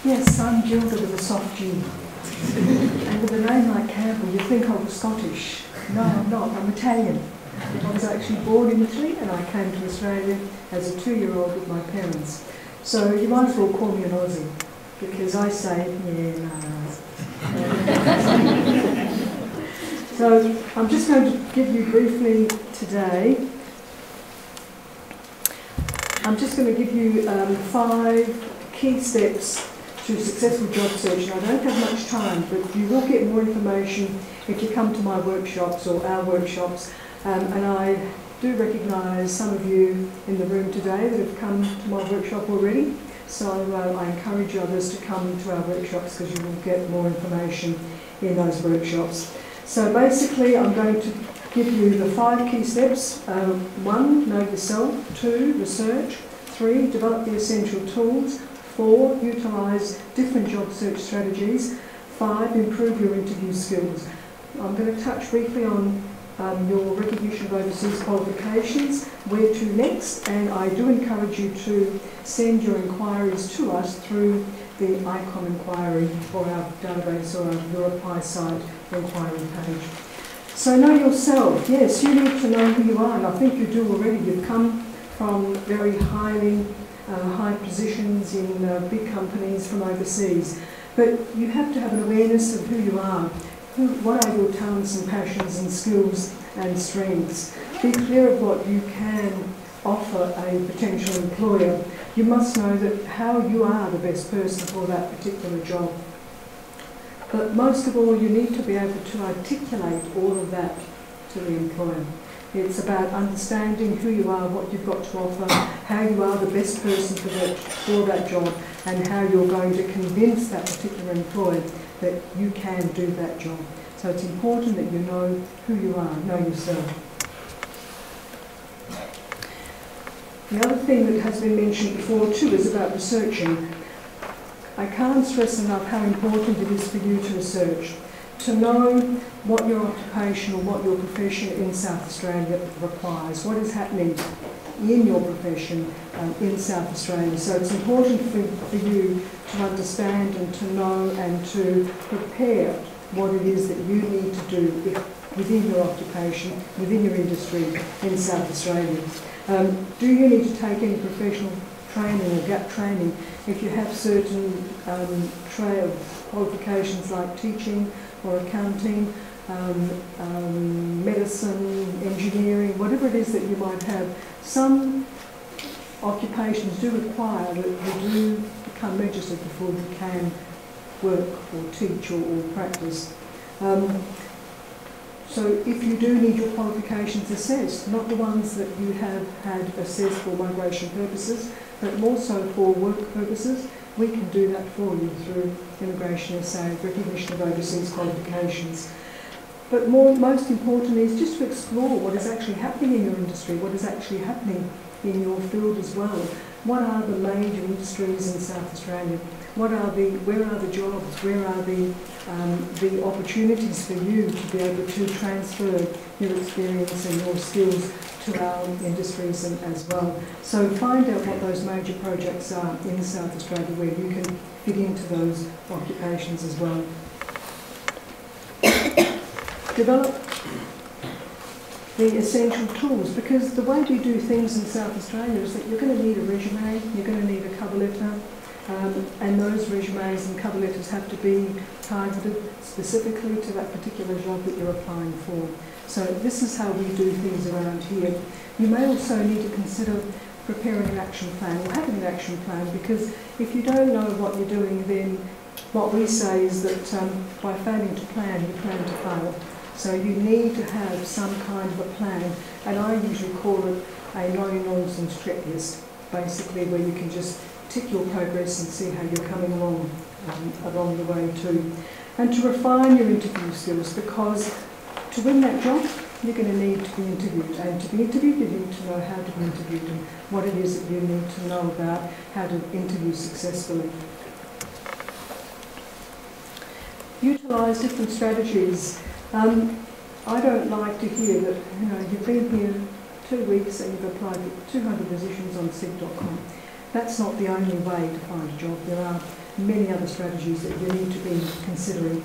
Yes, I'm Gilda with a soft G. And with a name like Campbell, you'd think I was Scottish. No, I'm not. I'm Italian. I was actually born in Italy and I came to Australia as a 2-year-old with my parents. So you might as well call me an Aussie, because I say, yeah, no. So I'm just going to give you briefly today, I'm just going to give you 5 key steps to successful job search. And I don't have much time, but you will get more information if you come to my workshops or our workshops. And I do recognise some of you in the room today that have come to my workshop already. So I encourage others to come to our workshops because you will get more information in those workshops. So basically I'm going to give you the 5 key steps. 1, know yourself. 2, research. 3, develop the essential tools. 4, utilise different job search strategies. 5, improve your interview skills. I'm going to touch briefly on your recognition of overseas qualifications, where to next, and I do encourage you to send your inquiries to us through the ICON inquiry or our database or our Your Apply site inquiry page. So know yourself. Yes, you need to know who you are, and I think you do already. You've come from very high positions in big companies from overseas, but you have to have an awareness of who you are. What are your talents and passions and skills and strengths? Be clear of what you can offer a potential employer. You must know that how you are the best person for that particular job. But most of all, you need to be able to articulate all of that to the employer. It's about understanding who you are, what you've got to offer, how you are the best person for that job, and how you're going to convince that particular employer that you can do that job. So it's important that you know who you are, know yourself. The other thing that has been mentioned before too is about researching. I can't stress enough how important it is for you to research, to know what your occupation or what your profession in South Australia requires, what is happening in your profession in South Australia. So it's important for you to understand and to know and to prepare what it is that you need to do within your occupation, within your industry in South Australia. Do you need to take any professional training or gap training if you have certain qualifications like teaching or accounting, medicine, engineering, whatever it is that you might have? Some occupations do require that you do become registered before you can work or teach or practice. So if you do need your qualifications assessed, not the ones that you have had assessed for migration purposes, but more so for work purposes, we can do that for you through Immigration SA, recognition of overseas qualifications. But most importantly is just to explore what is actually happening in your industry, what is actually happening in your field as well. What are the major industries in South Australia? Where are the jobs? Where are the opportunities for you to be able to transfer your experience and your skills to our industries as well? So find out what those major projects are in South Australia where you can fit into those occupations as well. Develop the essential tools, because the way we do things in South Australia is that you're going to need a resume, you're going to need a cover letter, and those resumes and cover letters have to be targeted specifically to that particular job that you're applying for. So this is how we do things around here. You may also need to consider preparing an action plan or having an action plan, because if you don't know what you're doing, then what we say is that by failing to plan, you plan to fail. So you need to have some kind of a plan, and I usually call it a no-nonsense checklist, basically, where you can just tick your progress and see how you're coming along the way too. And to refine your interview skills, because to win that job, you're going to need to be interviewed, and to be interviewed, you need to know how to be interviewed and what it is that you need to know about how to interview successfully. Utilise different strategies. I don't like to hear that, you've been here 2 weeks and you've applied for 200 positions on seek.com. that's not the only way to find a job. There are many other strategies that you need to be considering.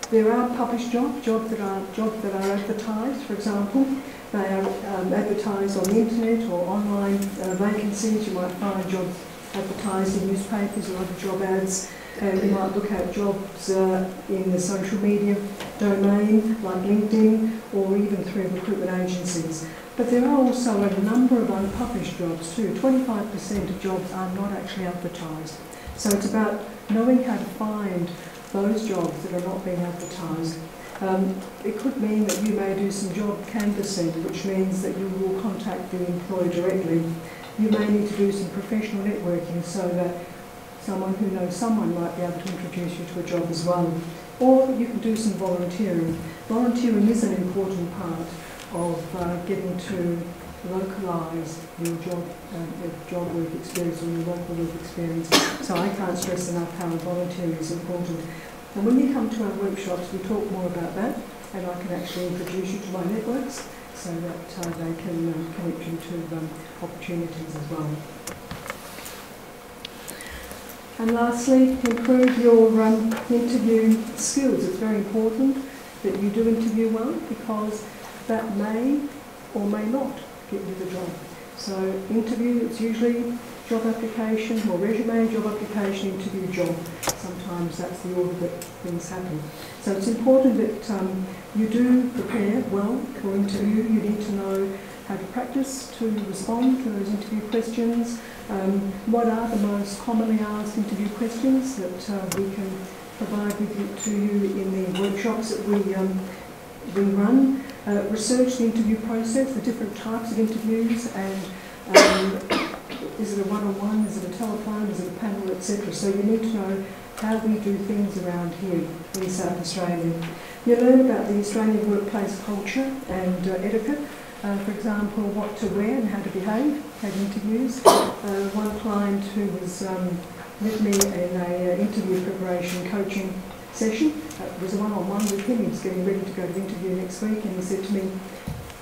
There are published jobs that are advertised, for example. They are advertised on the internet or online vacancies. You might find jobs advertised in newspapers or other job ads. You might look at jobs in the social media domain, like LinkedIn, or even through recruitment agencies. But there are also a number of unpublished jobs too. 25% of jobs are not actually advertised. So it's about knowing how to find those jobs that are not being advertised. It could mean that you may do some job canvassing, which means that you will contact the employer directly. You may need to do some professional networking so that someone who knows someone might be able to introduce you to a job as well. Or you can do some volunteering. Volunteering is an important part of getting to localise your job work experience or your local work experience. So I can't stress enough how volunteering is important. And when you come to our workshops, we talk more about that, and I can actually introduce you to my networks so that they can connect you to opportunities as well. And lastly, improve your interview skills. It's very important that you do interview well, because that may or may not get you the job. So interview, it's usually job application or resume, job application, interview, job. Sometimes that's the order that things happen. So it's important that you do prepare well for interview. You need to know how to practice to respond to those interview questions. What are the most commonly asked interview questions that we can provide to you in the workshops that we run. Research the interview process, the different types of interviews, and is it a one-on-one, is it a telephone, is it a panel, etc. So you need to know how we do things around here in South Australia. You learn about the Australian workplace culture and etiquette. For example, what to wear and how to behave at interviews. One client who was with me in an interview preparation coaching session, it was a one-on-one with him. He was getting ready to go to interview next week, and he said to me,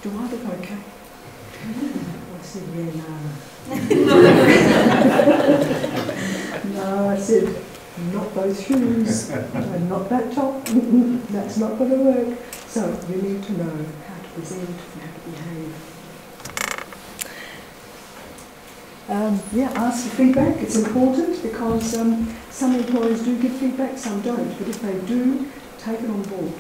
"Do I look okay?" I said, "Yeah, no." No, I said, "Not those shoes, and not that top. That's not going to work." So you need to know how to present and how to behave. Ask for feedback. It's important because some employers do give feedback, some don't. But if they do, take it on board.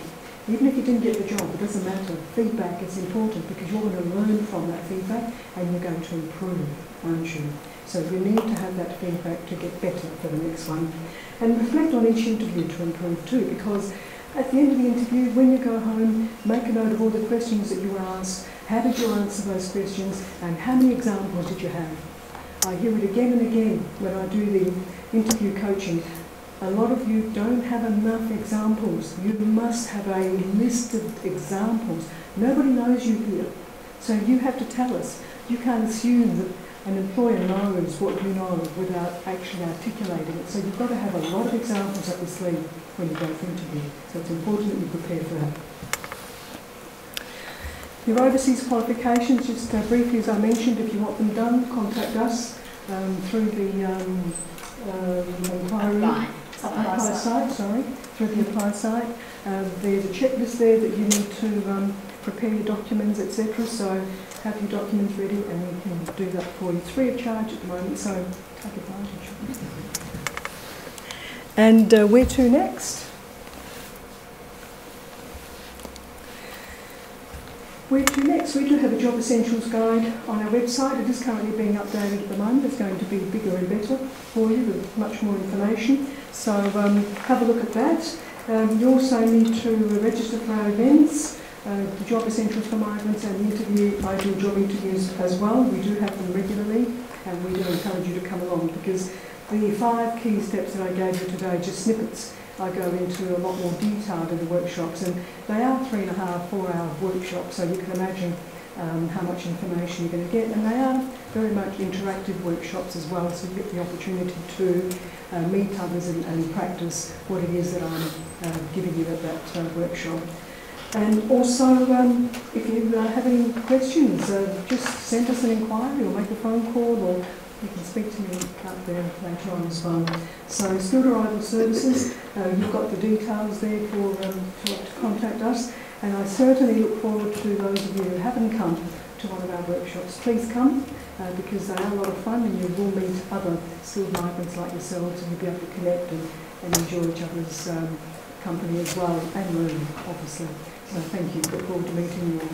Even if you didn't get the job, it doesn't matter. Feedback is important because you're going to learn from that feedback and you're going to improve, aren't you? So you need to have that feedback to get better for the next one. And reflect on each interview to improve too, because at the end of the interview, when you go home, make a note of all the questions that you were asked. How did you answer those questions, and how many examples did you have? I hear it again and again when I do the interview coaching. A lot of you don't have enough examples. You must have a list of examples. Nobody knows you here, so you have to tell us. You can't assume that an employer knows what you know without actually articulating it. So you've got to have a lot of examples up your sleeve when you go for interview. So it's important that you prepare for that. Your overseas qualifications, just briefly as I mentioned, if you want them done, contact us through the apply site, through the apply site. There's a checklist there that you need to prepare your documents, etc. So have your documents ready and we can do that for you. It's free of charge at the moment, so take advantage. And where to next? Where to next? We do have a Job Essentials Guide on our website. It is currently being updated at the moment. It's going to be bigger and better for you with much more information. So have a look at that. You also need to register for our events, the Job Essentials for Migrants and the ideal job interviews as well. We do have them regularly and we do encourage you to come along because the 5 key steps that I gave you today, just snippets, I go into a lot more detail in the workshops, and they are 3.5, 4-hour workshops, so you can imagine how much information you're going to get, and they are very much interactive workshops as well, so you get the opportunity to meet others and practice what it is that I'm giving you at that workshop. And also, if you have any questions, just send us an inquiry or make a phone call or You can speak to me up there later on as well. So, Skilled Arrival Services, you've got the details there to contact us, and I certainly look forward to those of you who haven't come to one of our workshops. Please come, because they are a lot of fun, and you will meet other skilled migrants like yourselves, and you'll be able to connect and enjoy each other's company as well, and learn, obviously. So thank you. Look forward to meeting you all.